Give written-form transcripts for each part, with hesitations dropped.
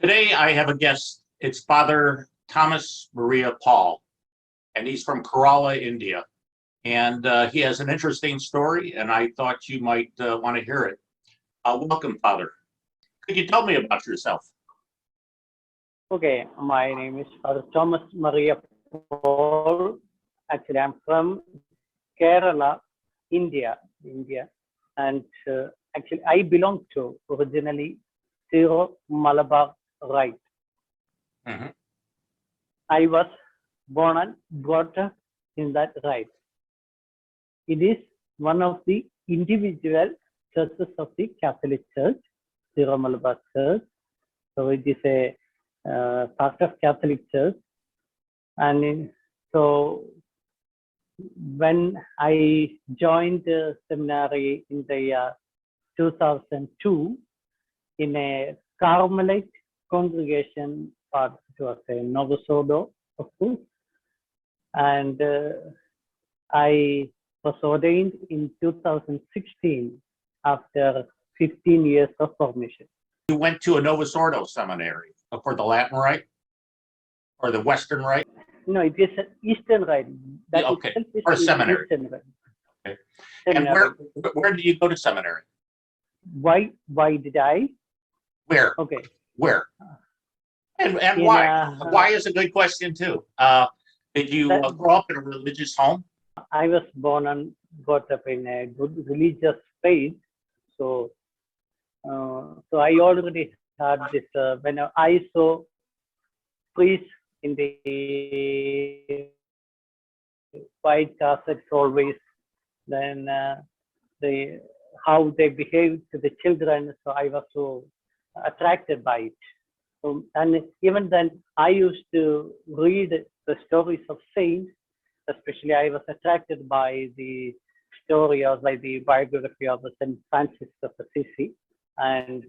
Today I have a guest. It's Father Thomas Maria Paul, and he's from Kerala, India. And he has an interesting story, and I thought you might want to hear it. Welcome, Father. Could you tell me about yourself? Okay, my name is Father Thomas Maria Paul. Actually, I'm from Kerala, India, and actually I belong to originally Syro-Malabar Rite. Mm-hmm. I was born and brought up in that rite. It is one of the individual churches of the Catholic Church, Syro-Malabar Church. So it is a part of Catholic Church, and so when I joined the seminary in the year 2002 in a Carmelite congregation, part it was a Novus Ordo, of course, and I was ordained in 2016 after 15 years of formation. You went to a Novus Ordo seminary for the Latin Rite or the Western Rite? No, it is an Eastern Rite. That Okay, itself is or a seminary. Eastern Rite. Okay. And where did you go to seminary? Why did I? Where? Okay. Where? And why? Why is a good question too. Did you grow up in a religious home? I was born and brought up in a good religious faith. So I already had this, when I saw priests in the white cassets always, then how they behaved to the children, so I was so attracted by it. So, and even then, I used to read the stories of saints, especially I was attracted by the story or by the biography of St. Francis of Assisi. And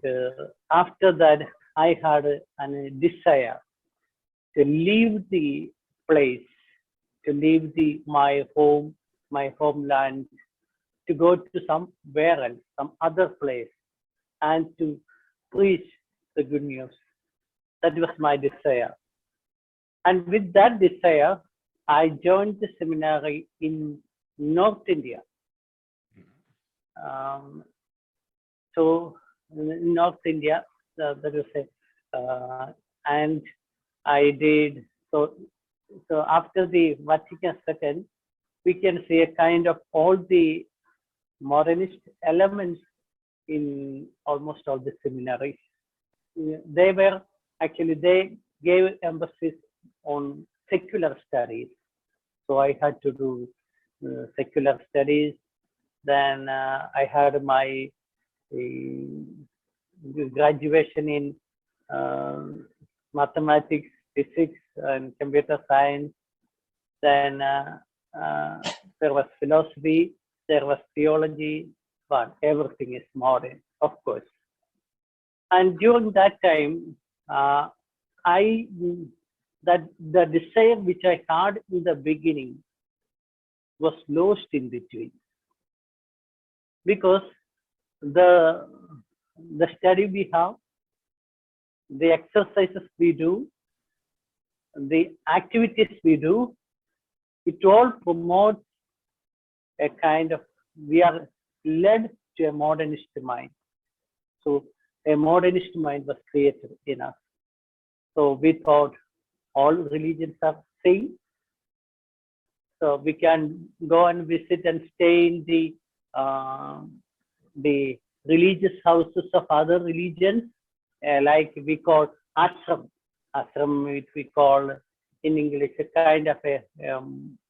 after that, I had a desire to leave the place, to leave my home, my homeland, to go to somewhere else, some other place, and to preach the good news. That was my desire. And with that desire, I joined the seminary in North India. So in North India, that was it. And I did, so after the Vatican II, we can see a kind of all the modernist elements in almost all the seminaries. They gave emphasis on secular studies. So I had to do secular studies. Then I had my graduation in mathematics, physics, and computer science. Then there was philosophy, there was theology, but everything is modern, of course. And during that time, the desire which I had in the beginning was lost in between, because the study we have, the exercises we do, the activities we do, it all promotes a kind of, we are led to a modernist mind. So a modernist mind was created in us. So we thought all religions are same. So we can go and visit and stay in the religious houses of other religions, like we call ashram. Ashram, which we call in English a kind of a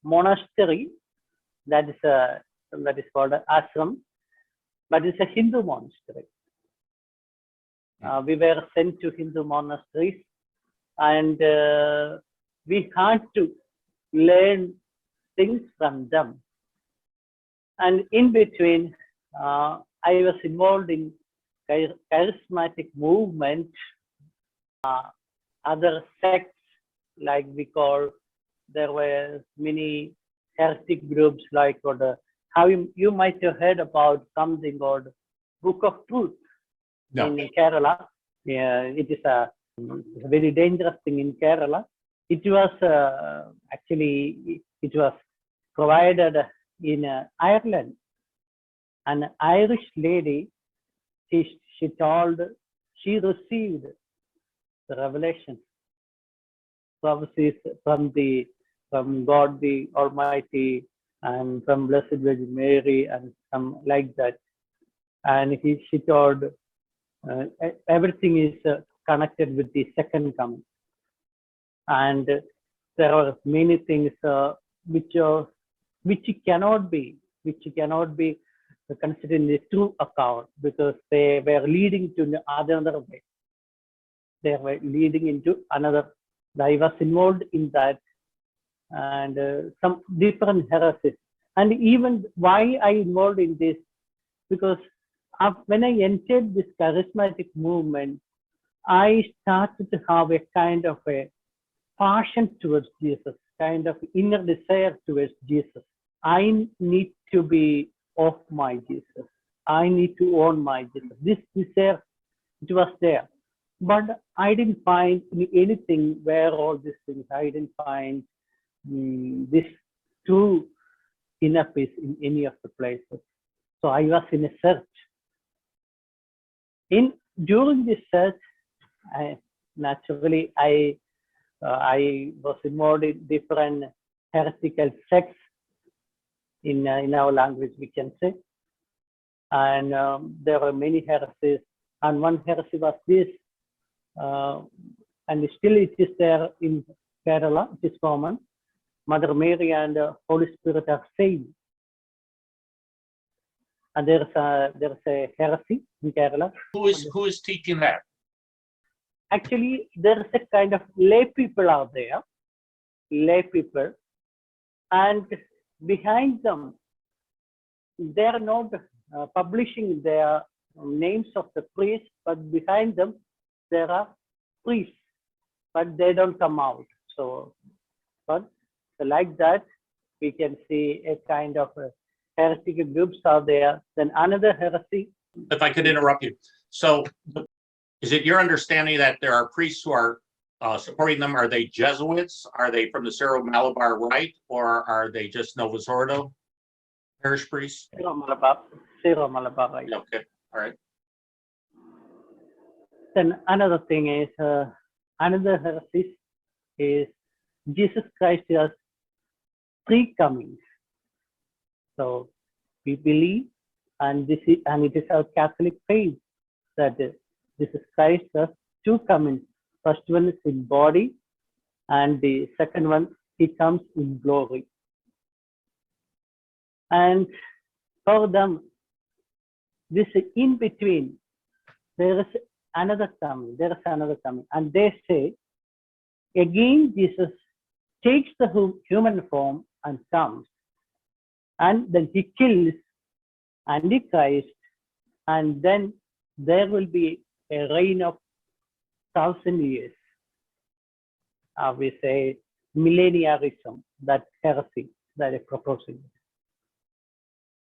monastery. That is called ashram, but it's a Hindu monastery. We were sent to Hindu monasteries, and we had to learn things from them. And in between, I was involved in charismatic movement, other sects, like we call, there were many heretic groups, like how you might have heard about something called Book of Truth in Kerala. Yeah, it is a a very dangerous thing in Kerala. It was actually it was provided in Ireland. An Irish lady, she told she received the revelation, prophecies from God the Almighty and from Blessed Virgin Mary and some like that. And she told everything is connected with the second coming. And there are many things which cannot be considered in the true account, because they were leading to another way. They were leading into another. I was involved in that, and some different heresies. And even why I involved in this, because when I entered this charismatic movement, I started to have a kind of a passion towards Jesus, kind of inner desire towards Jesus. I need to be of my Jesus. I need to own my Jesus. This desire, it was there. But I didn't find anything where all these things, I didn't find this true inner peace in any of the places. So I was in a search. During this search, I was involved in different heretical sects in our language, we can say. And there were many heresies. And one heresy was this, and still it is there in Kerala, it is common. Mother Mary and Holy Spirit are same. And there's a heresy in Kerala. Who is teaching that? Actually, there is a kind of lay people out there, lay people, and behind them, they are not publishing their names of the priests, but behind them there are priests, but they don't come out. So like that, we can see a kind of heretical groups out there. Then another heresy. If I could interrupt you. So is it your understanding that there are priests who are supporting them? Are they Jesuits? Are they from the Syro-Malabar Rite? Or are they just Novus Ordo parish priests? Syro-Malabar Rite. Okay, all right. Then another thing is, another heresy is Jesus Christ has three comings. So we believe, and it is our Catholic faith, that Jesus Christ has two comings. First one is in body, and the second one, he comes in glory. And for them, this in between, there is another coming. And they say, again, Jesus takes the human form and comes. And then he kills Antichrist, and then there will be a reign of 1,000 years. We say millenniarism, that heresy that is proposing.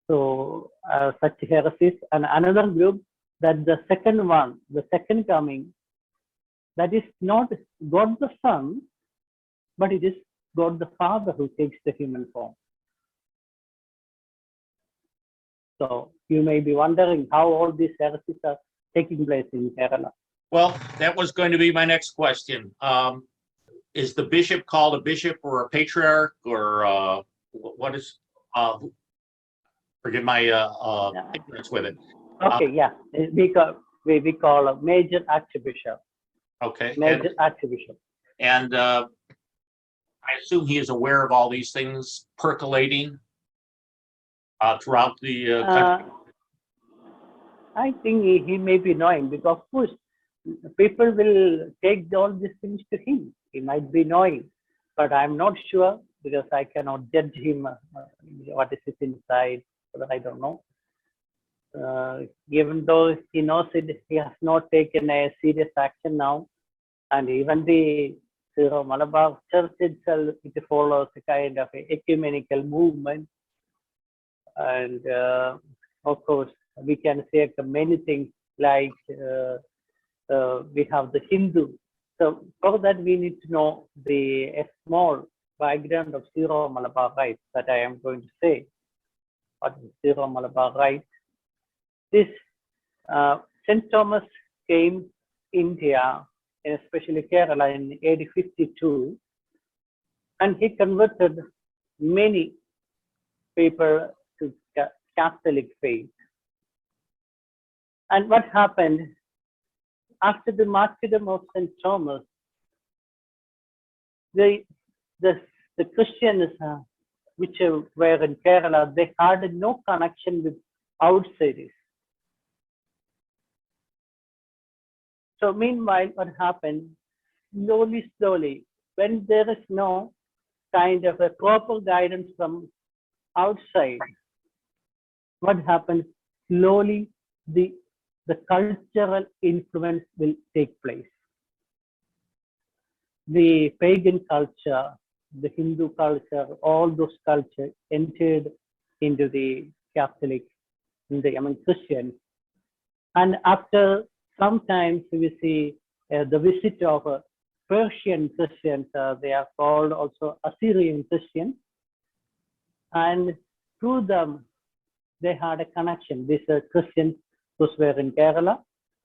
So such heresies, and another group that the second coming, that is not God the Son, but it is God the Father who takes the human form. So you may be wondering how all these heresies are taking place in Kerala. Well, that was going to be my next question. Is the bishop called a bishop or a patriarch, or what is? Forgive my ignorance with it. Okay, we call a major archbishop. Okay. Major archbishop. And I assume he is aware of all these things percolating throughout the country. I think he may be knowing, because of course people will take all these things to him. He might be knowing, but I'm not sure, because I cannot judge him what is inside. I don't know. Even though he knows it, he has not taken a serious action now. And even the Syro-Malabar Church itself, it follows a kind of a ecumenical movement. And of course, we can say many things, like we have the Hindu So for that, we need to know a small background of Syro-Malabar Rite that I am going to say. What is Syro-Malabar Rite? This St. Thomas came India, especially Kerala, in AD 52, and he converted many people to Catholic faith. And what happened after the martyrdom of St. Thomas? The Christians which were in Kerala, they had no connection with outsiders. So meanwhile, what happened? Slowly, when there is no kind of a proper guidance from outside, what happens? Slowly, the cultural influence will take place. The pagan culture, the Hindu culture, all those cultures entered into the Catholic, among Christians. And after sometimes we see the visit of Persian Christians, they are called also Assyrian Christians, and through them they had a connection. These Christians, those were in Kerala,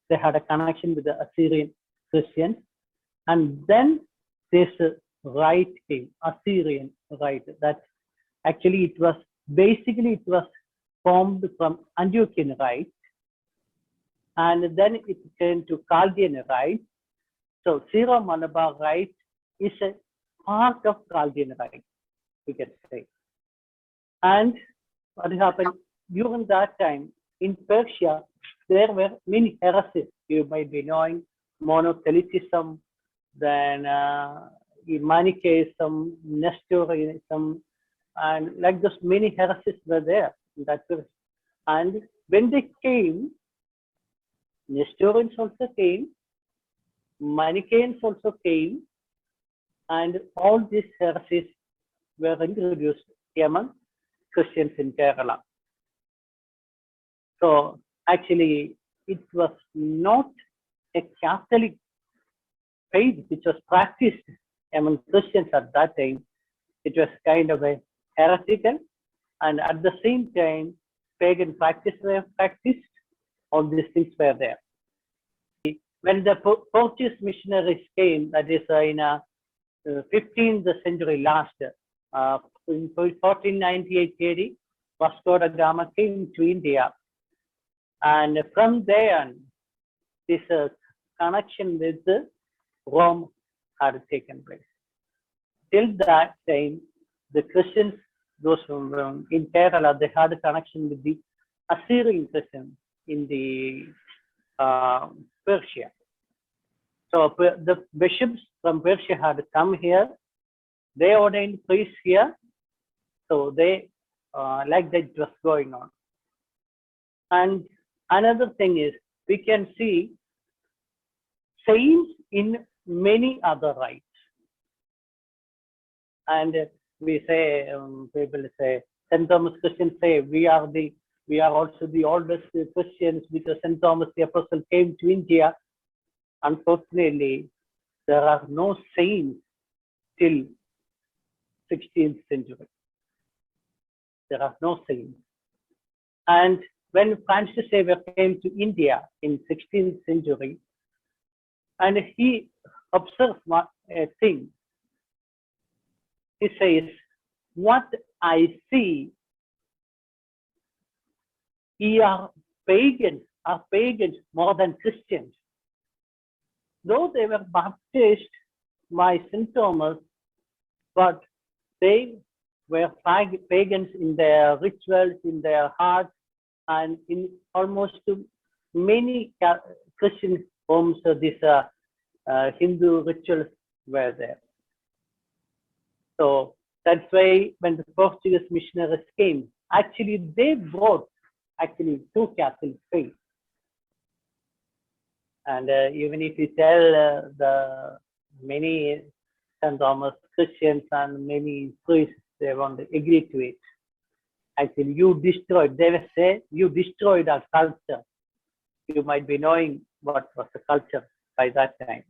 they had a connection with the Assyrian Christians, and then this rite came, Assyrian rite. That actually it was formed from Antiochian rite, and then it came to Chaldean rite. So Syro-Malabar Rite is a part of Chaldean rite, we can say. And what happened during that time in Persia, there were many heresies. You might be knowing monothelitism, then Manichaeism, Nestorianism, and like those many heresies were there in that period. And when they came, Nestorians also came, Manichaeans also came, and all these heresies were introduced among Christians in Kerala. So actually, it was not a Catholic faith which was practiced among Christians at that time. It was kind of a heretical, and at the same time, pagan practices were practiced. All these things were there. When the Portuguese missionaries came, that is in 15th century last, in 1498 AD, Vasco Da Gama came to India, and from there, this connection with Rome had taken place. Till that time, the Christians, those who in Kerala, they had a connection with the Assyrian Christians in the Persia. So the bishops from Persia had come here. They ordained priests here. So they like that was going on. And another thing is, we can see saints in many other rites. And we say, people say, St. Thomas Christians say, we are also the oldest Christians because St. Thomas the Apostle came to India. Unfortunately, there are no saints till 16th century. There are no saints. And when Francis Xavier came to India in 16th century, and he observed a thing, he says, what I see, ye are pagans more than Christians. Though they were baptized by St. Thomas, but they were pagans in their rituals, in their hearts, and in almost many Christian homes, these Hindu rituals were there. So that's why when the Portuguese missionaries came, actually they brought two Catholic faiths. And even if you tell the many St. Thomas Christians and many priests, they won't agree to it. Actually, they will say, you destroyed our culture. You might be knowing what was the culture by that time.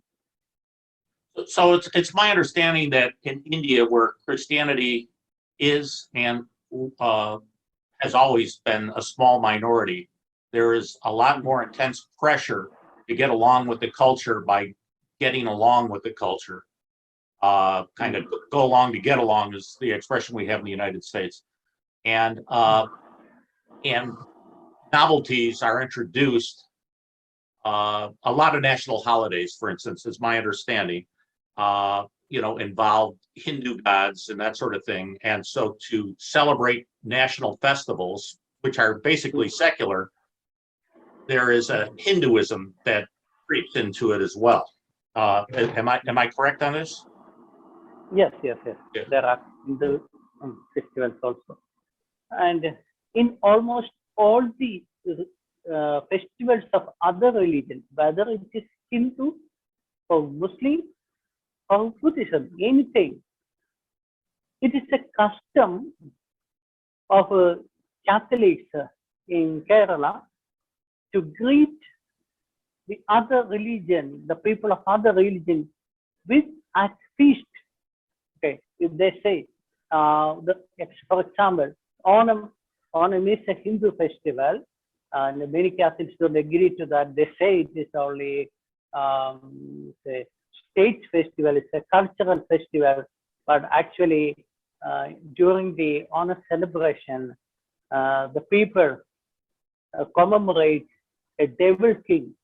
So it's my understanding that in India, where Christianity is and has always been a small minority, there is a lot more intense pressure to get along with the culture by getting along with the culture. Kind of go along to get along is the expression we have in the United States. And novelties are introduced. A lot of national holidays, for instance, is my understanding, involve Hindu gods and that sort of thing. And so to celebrate national festivals, which are basically secular, there is a Hinduism that creeps into it as well. Am I correct on this? Yes. Yeah. There are Hindu festivals also. And in almost all the festivals of other religions, whether it is Hindu or Muslim or Buddhism, anything, it is a custom of Catholics in Kerala to greet the other religion, the people of other religion, with at feast. Okay, if they say, for example, Onam is a Hindu festival, and many Catholics don't agree to that. They say it is only a state festival, it's a cultural festival, but actually during the Onam celebration, the people commemorate a devil king.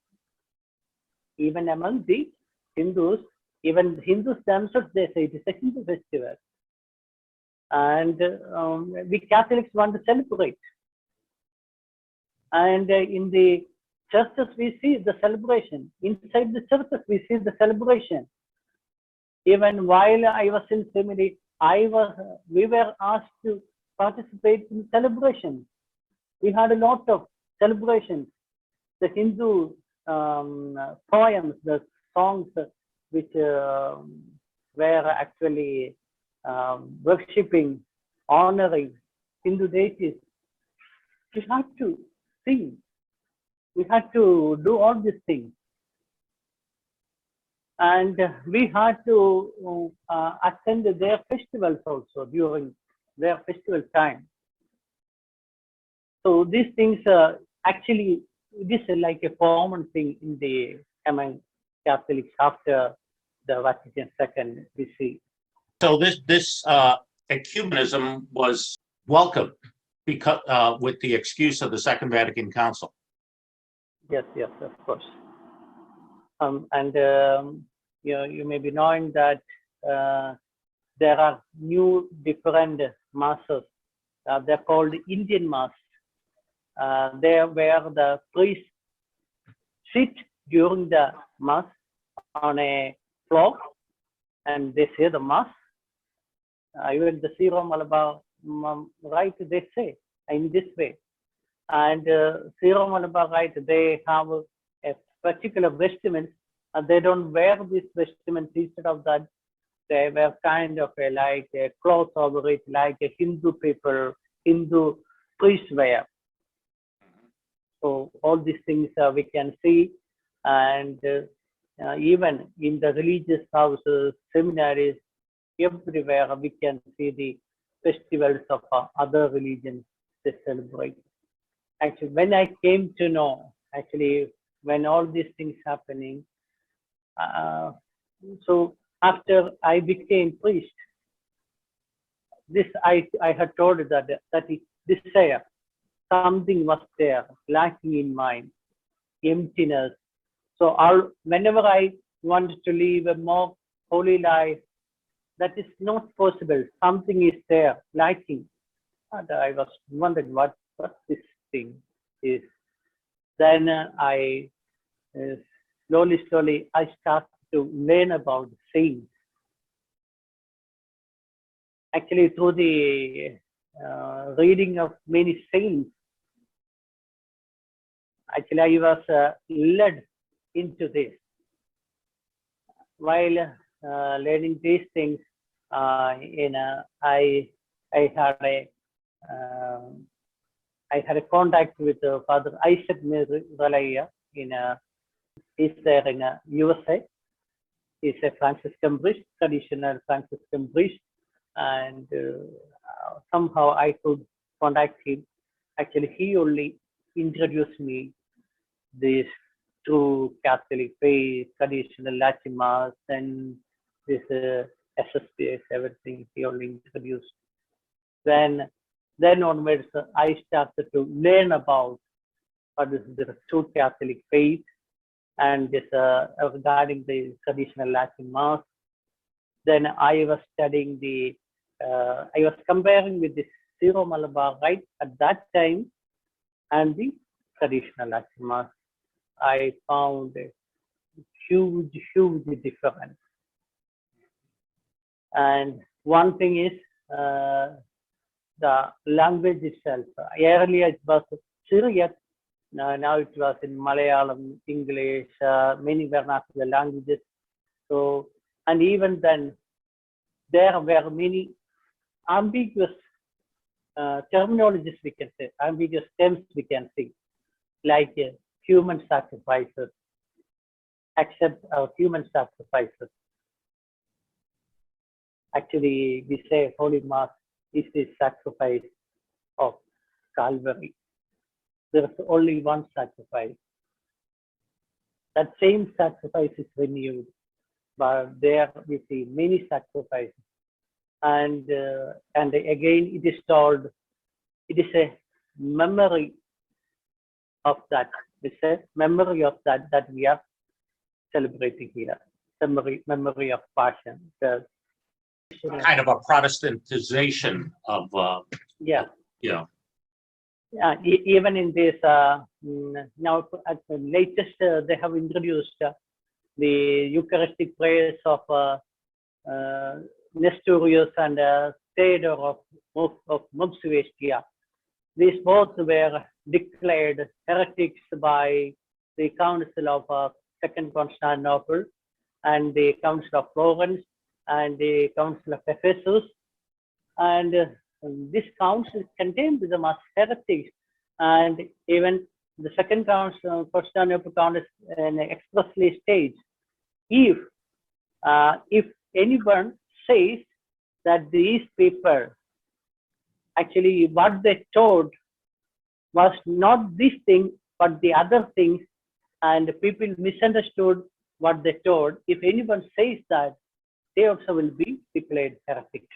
Even among the Hindus, even Hindus themselves, they say it is a Hindu festival. And we Catholics want to celebrate. And in the churches, we see the celebration. Inside the churches, we see the celebration. Even while I was in seminary, we were asked to participate in celebration. We had a lot of celebrations. The Hindu poems, the songs which were actually worshipping, honoring Hindu deities. We had to sing. We had to do all these things. And we had to attend their festivals also during their festival time. So these things actually, this is like a common thing among Catholics after the Vatican II, we see. So this ecumenism was welcomed because with the excuse of the Second Vatican Council. Yes, of course. You may be knowing that there are new different masses. They're called Indian Mass. There where the priests sit during the Mass on a floor and they say the Mass. Even the Syro-Malabar Rite, they say in this way. And Syro-Malabar Rite, they have a particular vestment, and they don't wear these vestments. Instead of that, they wear kind of like a cloth over it, like a Hindu priest wear. So all these things we can see, and even in the religious houses, seminaries, everywhere we can see the festivals of other religions they celebrate. Actually, when I came to know, when all these things happening, so after I became priest, this I had told that desire, something was there, lacking in mind, emptiness. So whenever I wanted to live a more holy life, that is not possible. Something is there, lacking. And I was wondering what this thing is. Then I slowly I started to learn about saints. Actually, through the reading of many saints, actually I was led into this. While learning these things, I had a contact with Father Isaac Ralaya he's there in USA. He's a Franciscan priest, traditional Franciscan priest, and somehow I could contact him. Actually, he only introduced me this true Catholic faith, traditional Latin Mass, and this SSPS, everything he only introduced. Then onwards, I started to learn about what is the true Catholic faith and this regarding the traditional Latin Mass. Then I was studying I was comparing with the Syro-Malabar Rite at that time and the traditional Latin Mass. I found a huge difference. And one thing is the language itself. Earlier it was Syriac, now it was in Malayalam, English, many vernacular languages. So, and even then, there were many ambiguous terminologies, we can say, ambiguous terms we can see, like human sacrifices, accept human sacrifices. Actually, we say Holy Mass is the sacrifice of Calvary. There is only one sacrifice. That same sacrifice is renewed, but there we see many sacrifices. And again, it is told, it is a memory of that. It's a memory of that we are celebrating here. Memory of Passion. Kind of a Protestantization of, yeah. Yeah. Yeah, even in this, now at the latest, they have introduced the Eucharistic prayers of Nestorius and Theodore of Mopsuestia. These both were declared heretics by the Council of Second Constantinople and the Council of Florence and the Council of Ephesus. And this council condemned them as heretics, and even the Second Council, Constantinople Council, expressly states, if anyone says that these people actually what they told was not this thing but the other things, and people misunderstood what they told, if anyone says that, they also will be declared heretics.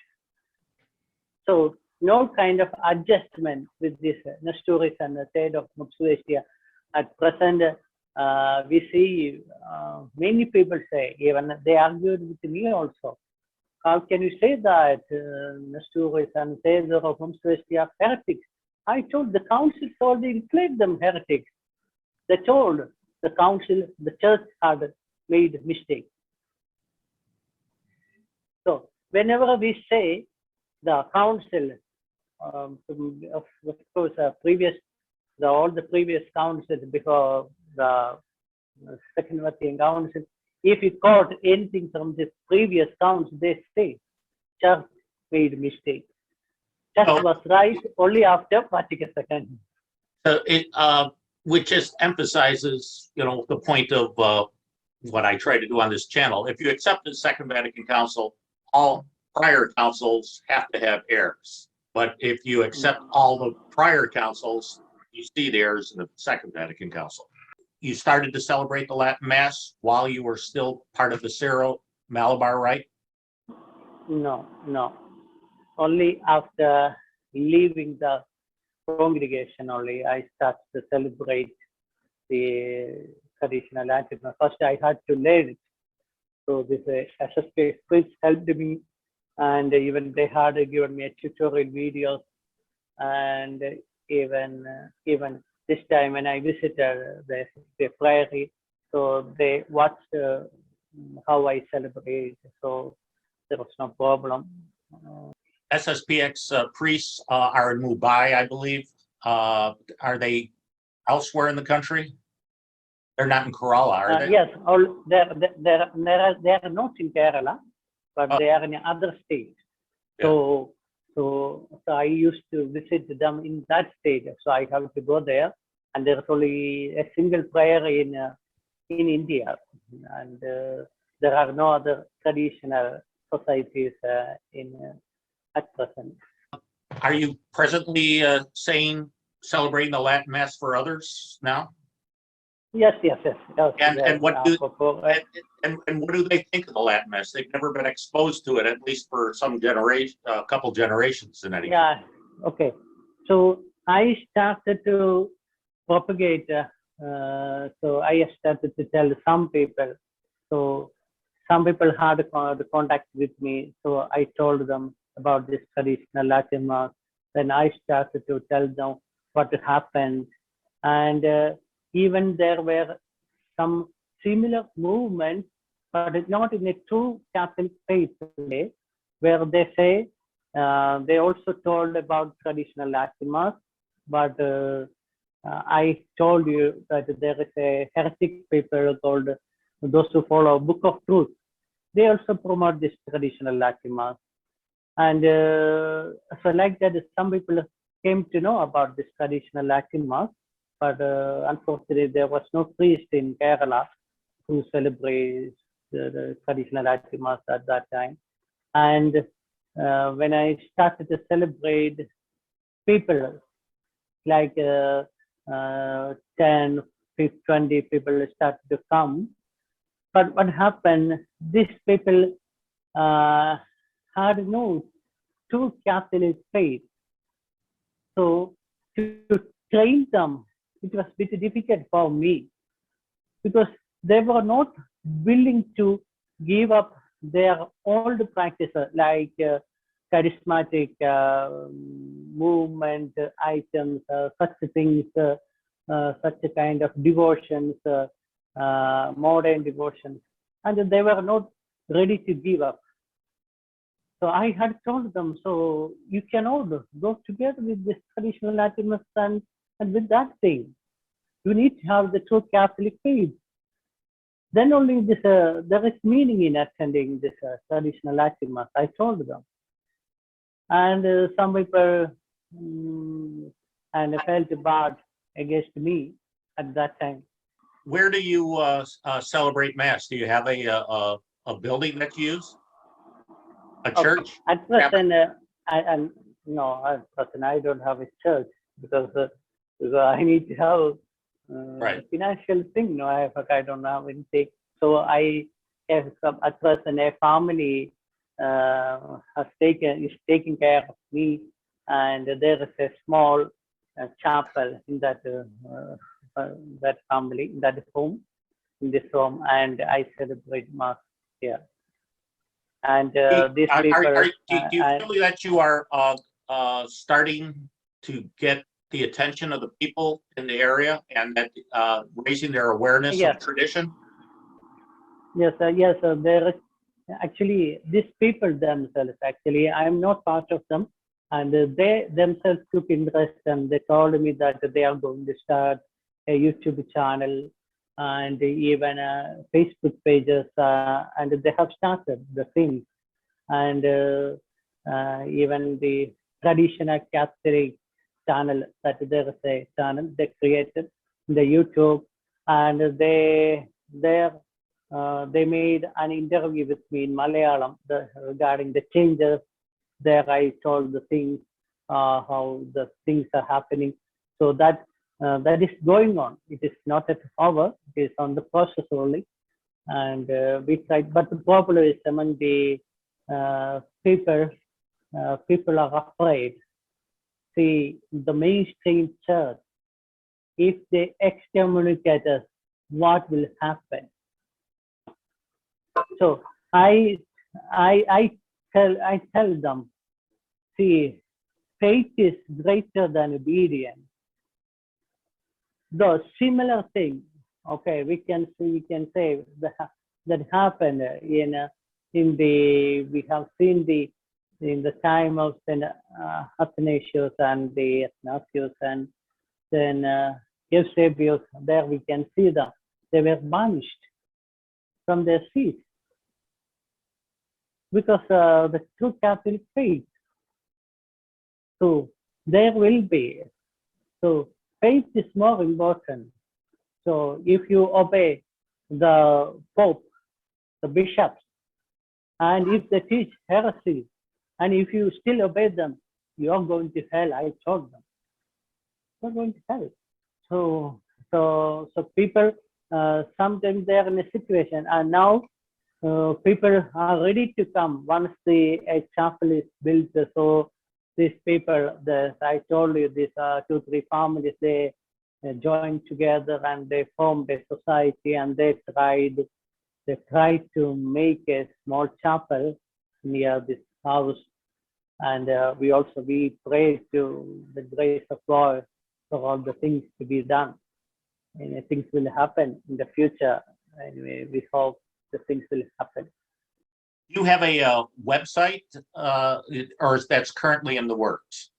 So no kind of adjustment with this Nestorius and the state of Mopsuestia. At present, we see many people say, even they argued with me also, how can you say that Nestorius and Theodore of Mopsuestia are heretics? I told the council already declared them heretics. They told the council, the church had made mistakes. So whenever we say the council, of course, all the previous councils before the Second Vatican Council, if you quote anything from the previous council, they say church made mistake. Church was right only after Vatican II. So which just emphasizes, the point of what I try to do on this channel. If you accept the Second Vatican Council, all prior councils have to have errors. But if you accept all the prior councils, you see the errors in the Second Vatican Council. You started to celebrate the Latin Mass while you were still part of the Syro-Malabar Rite? No. Only after leaving the congregation only I started to celebrate the traditional Latin Mass. First I had to learn it. So this SSK priest helped me, and even they had given me a tutorial videos, and even this time when I visited the priory, so they watched how I celebrate, so there was no problem. SSPX priests are in Mumbai, I believe. Are they elsewhere in the country? They're not in Kerala, are they? Yes, they are not in Kerala, but they are in other states. Yeah. So I used to visit them in that state. So I have to go there, and there's only a single prayer in India, and there are no other traditional societies at present. Are you presently celebrating the Latin Mass for others now? Yes. And what do and what do they think of the Latin Mass? They've never been exposed to it, at least for some generation, a couple generations in any case. Yeah. Okay. So I started to propagate. So I started to tell some people. So some people had the contact with me. So I told them about this traditional Latin Mass. Then I started to tell them what happened, and even there were some similar movements, but it's not in a true Catholic faith way, where they say they also told about traditional Latin Mass, but I told you that there is a heretic paper called those who follow Book of Truth. They also promote this traditional Latin Mass. And so like that, some people came to know about this traditional Latin Mass, but unfortunately there was no priest in Kerala who celebrates the traditional Latin Mass at that time. And when I started to celebrate, people like 10, 15, 20 people started to come. But what happened, these people had no true Catholic faith. So to train them, it was a bit difficult for me, because they were not willing to give up their old practices like charismatic movement items, such things, such a kind of devotions, modern devotions, and they were not ready to give up. So I had told them, so you cannot go together with this traditional Latin Mass and with that thing. You need to have the true Catholic faith. Then only this there is meaning in attending this traditional Latin Mass, I told them. And some people and felt bad against me at that time. Where do you celebrate Mass? Do you have a building that you use? A church? At present, no, at present I don't have a church, because I need to have Right. financial thing. No, I don't have anything. So I have at present a family is taking care of me, and there is a small chapel in that that family, in that home, in this home, and I celebrate Mass here. And these people. Do you feel that you are starting to get the attention of the people in the area, and that raising their awareness Yes. of tradition? Yes, yes. There is actually these people themselves. Actually, I am not part of them, and they themselves took interest, and they told me that they are going to start a YouTube channel and even Facebook pages, and they have started the thing, and even the traditional Catholic channel, that there is a channel they created in the YouTube, and they made an interview with me in Malayalam regarding the changes. There I told the things, how the things are happening. So that is going on. It is not at over. It is on the process only. And we tried, but the problem is among the people are afraid. See, the mainstream church, if they excommunicate us, what will happen? So I tell them, see, faith is greater than obedience. The similar thing, okay, we can say that happened we have seen in the time of Saint Athanasius and the Athanasius, and then Eusebius. There we can see them. They were banished from their seats because the true Catholic faith. So there will be. So faith is more important. So if you obey the Pope, the bishops. And if they teach heresy, and if you still obey them, you are going to hell. I told them, you're going to hell. So people sometimes they are in a situation, and now people are ready to come once the chapel is built. So these people, I told you, these 2-3 families, they joined together and they formed a society, and they tried to make a small chapel near this house. And we pray to the grace of God for all the things to be done. And things will happen in the future. Anyway, we hope the things will happen. You have a website, or that's currently in the works?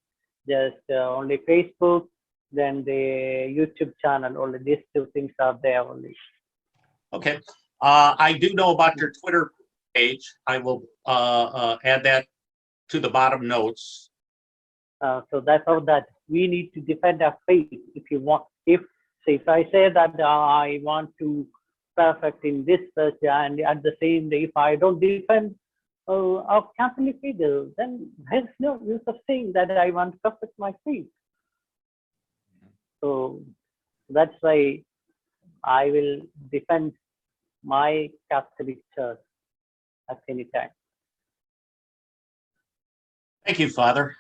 Just only Facebook, then the YouTube channel. Only these 2 things are there only. Okay. I do know about your Twitter page. I will add that to the bottom notes. So that's how that we need to defend our faith. If you want, if I say that I want to perfect in this church, and at the same day, if I don't defend our Catholic faith, then there's no use of saying that I want to perfect my faith. So that's why I will defend my Catholic church at any time. Thank you, Father.